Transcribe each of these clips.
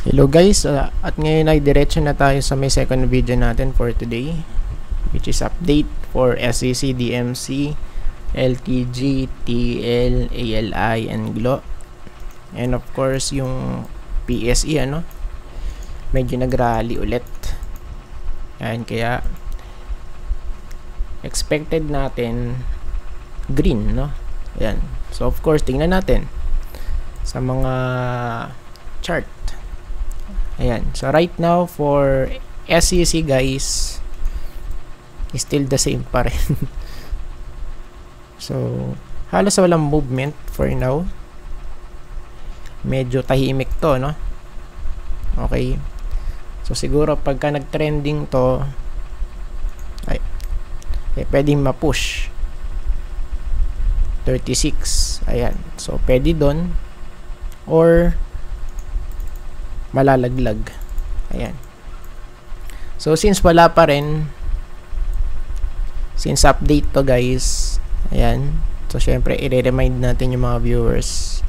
Hello guys, at ngayon ay diretso na tayo sa may second video natin for today, which is update for SEC, DMC, LTG, TL, ALI, and GLO. And of course yung PSE medyo nag-rally ulit. Ayan, kaya expected natin green, Ayan. So of course tingnan natin sa mga chart. Ayan. So right now for SEC guys, is still the same pa rin. So halos walang movement for now. Medyo tahimik to, Okay. So siguro pagka nag-trending to pwedeng ma-push 36. Ayan. So pwede doon or malalaglag. Ayan. So since wala pa rin, since update to guys, ayan. So syempre i-remind natin yung mga viewers,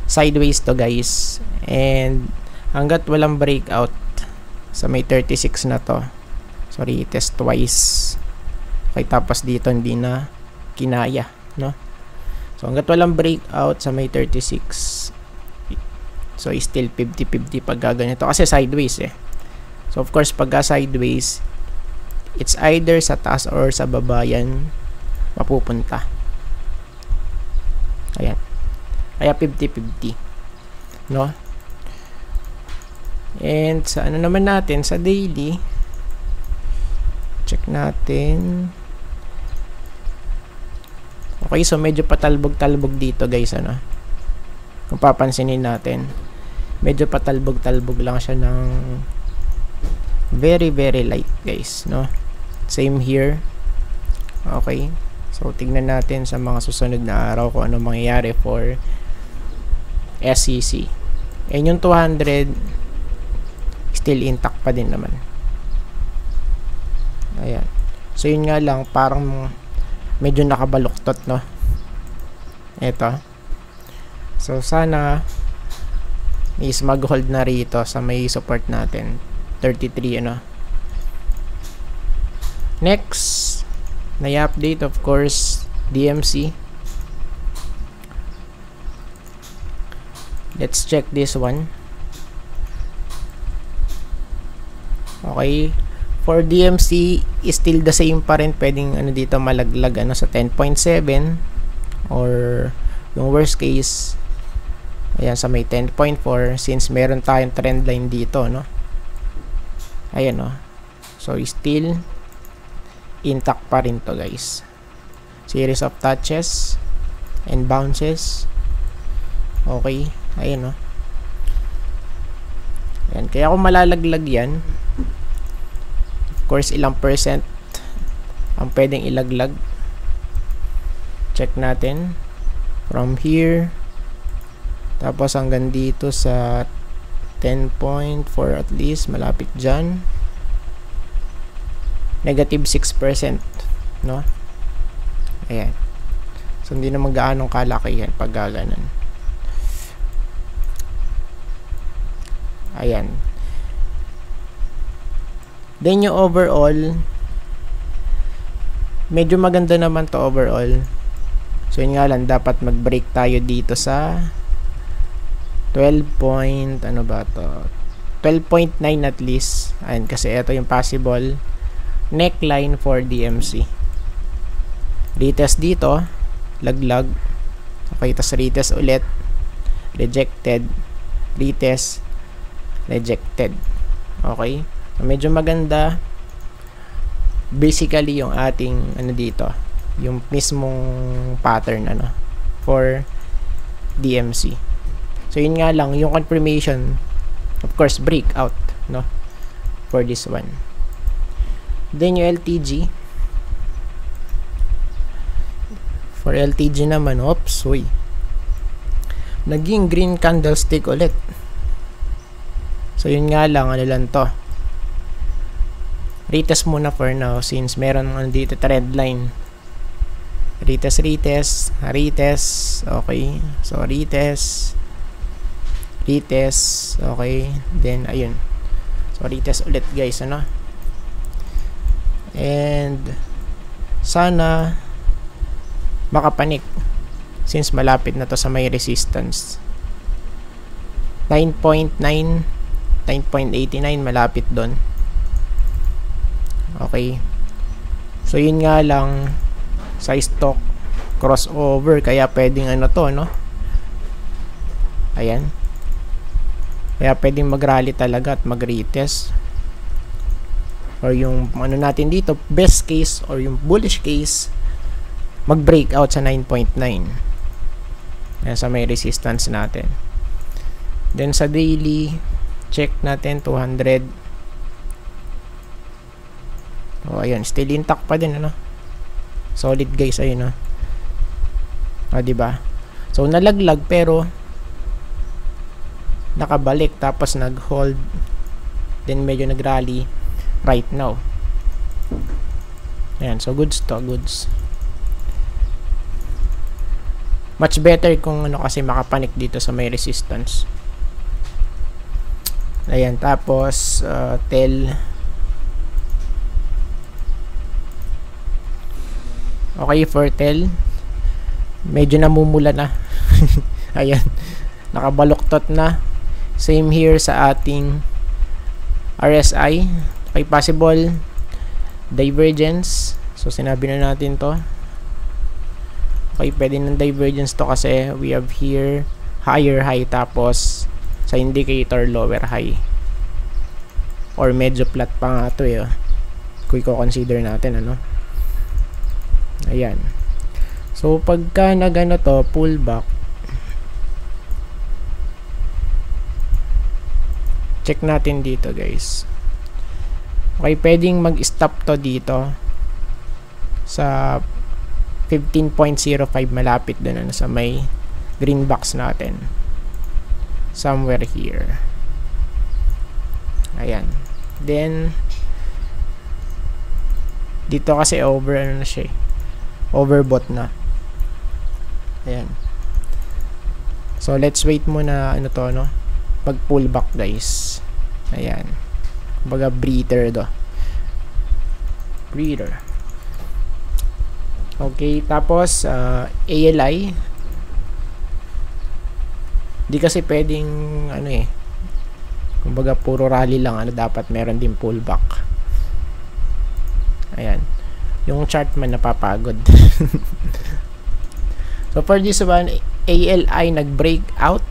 sideways to guys, and hanggat walang breakout sa may 36 na to, sorry, test twice, okay, tapos dito hindi na kinaya, So hanggat walang breakout sa may 36, so still 50-50 pag gaganito kasi sideways So of course pagka sideways, it's either sa taas or sa baba yan mapupunta. Ayan. Kaya 50-50. And sa naman natin, sa daily, check natin. Okay, so medyo patalbog-talbog dito guys, kung papansinin natin, medyo patalbog-talbog lang siya ng very light guys, Same here. Okay. So tignan natin sa mga susunod na araw kung ano mangyayari for SEC. And yung 200 still intact pa din naman. Ayan. So yun nga lang, parang medyo nakabaluktot, Ito. So sana is mag-hold na rito sa may support natin 33 Next na i-update of course DMC. Let's check this one. Okay, for DMC is still the same pa rin, pwedeng dito malaglag sa 10.7 or yung worst case ayan sa may 10.4 since meron tayong trend line dito, ayan, so still intact pa rin to guys. Series of touches and bounces. Okay, ayan, ayan, kaya kung malalaglag yan, of course ilang percent ang pwedeng ilaglag. Check natin from here tapos hanggang dito sa 10.4 at least, malapit dyan, negative 6%, ayan. So hindi naman gaanong kalaki yan pag gaganan. Ayan. Then yung overall, medyo maganda naman to overall. So yun nga lang, dapat mag-break tayo dito sa 12.9 at least. Ayan, kasi ito yung possible neckline for DMC. Retest dito, laglag. Okay, tas retest ulit, rejected, retest, rejected. Okay, so medyo maganda basically yung ating dito, yung mismong pattern for DMC. So yun nga lang, yung confirmation of course breakout for this one. Then yung LTG, for LTG naman, naging green candlestick ulit. So yun nga lang, lang to, retest muna for now since meron dito trend line. Retest, okay, so retest, retest. Okay, then ayun, so retest ulit guys, ano, and sana makapanik since malapit na to sa may resistance 9.9, 9.89, malapit doon. Okay, so yun nga lang, sa stock crossover, kaya pwedeng ano to, no, ayan, kaya pwedeng mag-rally talaga at mag-retest, or yung ano natin dito, best case or yung bullish case, mag-breakout sa 9.9. Ayan, sa may resistance natin. Then sa daily, check natin 200. Oh, ayun, still intact pa din, ano. Solid guys, ayun, oh. Ah, di ba? So nalaglag pero nakabalik, tapos nag-hold, then medyo nag-rally right now. Ayan, so goods to, goods. Much better kung ano, kasi makapanik dito sa may resistance. Ayan, tapos tel. Okay, for tel, medyo namumula na. Ayan, nakabaluktot na. Same here sa ating RSI. Okay, possible divergence. So sinabi na natin to. Okay, pwede ng divergence to kasi we have here higher high, tapos sa indicator lower high, or medyo flat pa nga to, eh, kung i-consider natin, ano. Ayan, so pagka nagano to, pullback, check natin dito guys. Okay, pwedeng mag-stop to dito sa 15.05, malapit doon, ano, sa may green box natin, somewhere here. Ayan, then dito kasi over, ano na siya, overbought na. Ayan, so let's wait muna, ano to, no, pag pullback guys. Ayan, kumbaga breather do, breather. Okay, tapos ALI, di kasi pwedeng ano, eh, kumbaga puro rally lang, ano, dapat meron din pullback. Ayan, yung chart man napapagod. So for this one, ALI nag-break out,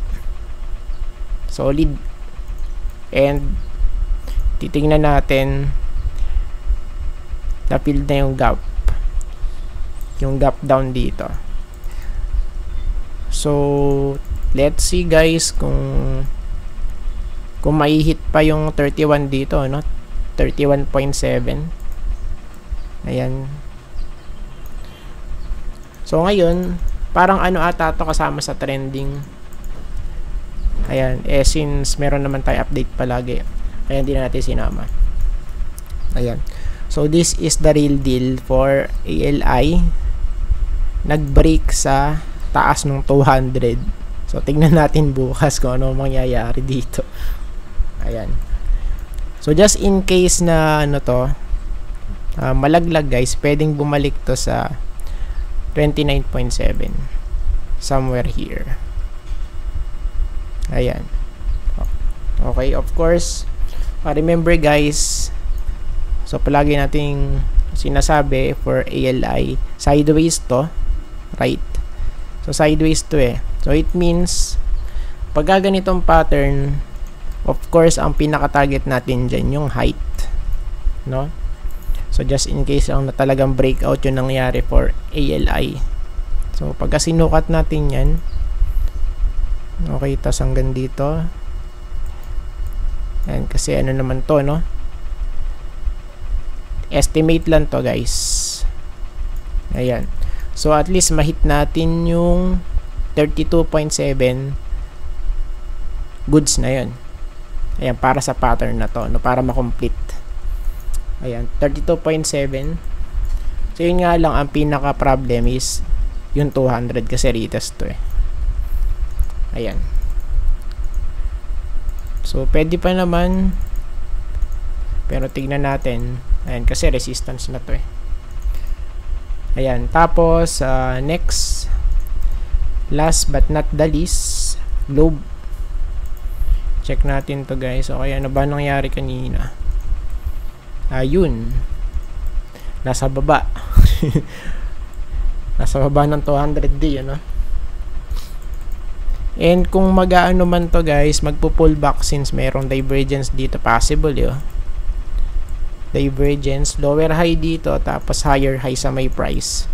solid, and titingnan natin, na-fill na yung gap down dito. So let's see guys kung mai-hit pa yung 31 dito, no, 31.7. Ayan, so ngayon parang ano ata to, kasama sa trending. Ayan, eh since meron naman tayo update palagi, kaya hindi na natin sinama. Ayan, so this is the real deal for ALI. Nag-break sa taas ng 200. So tingnan natin bukas kung ano mangyayari dito. Ayan, so just in case na ano to, malaglag guys, pwedeng bumalik to sa 29.7, somewhere here. Ayan, okay, of course, remember guys, so palagi nating sinasabi for ALI, sideways to, right? So sideways to, eh, so it means pag ganitong pattern, of course ang pinaka-target natin dyan yung height, no? So just in case lang na talagang breakout yung nangyari for ALI, so pagka sinukat natin yan, okay, tas hanggang dito, and kasi ano naman to, no, estimate lang to guys. Ayan, so at least mahit natin yung 32.7, goods na yun. Ayan, para sa pattern na to, no, para makomplete. Ayan, 32.7. So yun nga lang, ang pinaka problem is yung 200 kasi retest to, eh. Ayan, So pwede pa naman, pero tignan natin. Ayan, kasi resistance na to eh. Ayan, tapos next, last but not the least, globe. Check natin to guys. Okay, ano ba nangyari kanina? Ayun, nasa baba. Nasa baba ng 200D, ano? And kung mag-aano man to guys, magpo-pull back since mayroong divergence dito, possible yun. Divergence, lower high dito, tapos higher high sa may price,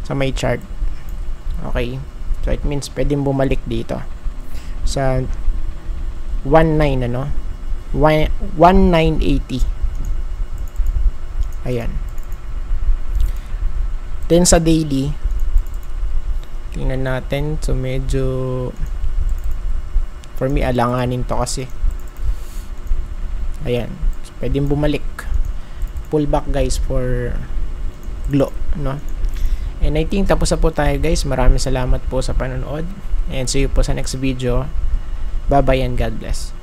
sa may chart. Okay, so it means pwedeng bumalik dito sa 19, ano? 1980. Ayan. Then sa daily, tingnan natin. So medyo, for me, alanganin to kasi. Ayan, so pwedeng bumalik, pull back guys for glow, no? And I think tapos na po tayo guys. Maraming salamat po sa panonood, and see you po sa next video. Bye bye and God bless.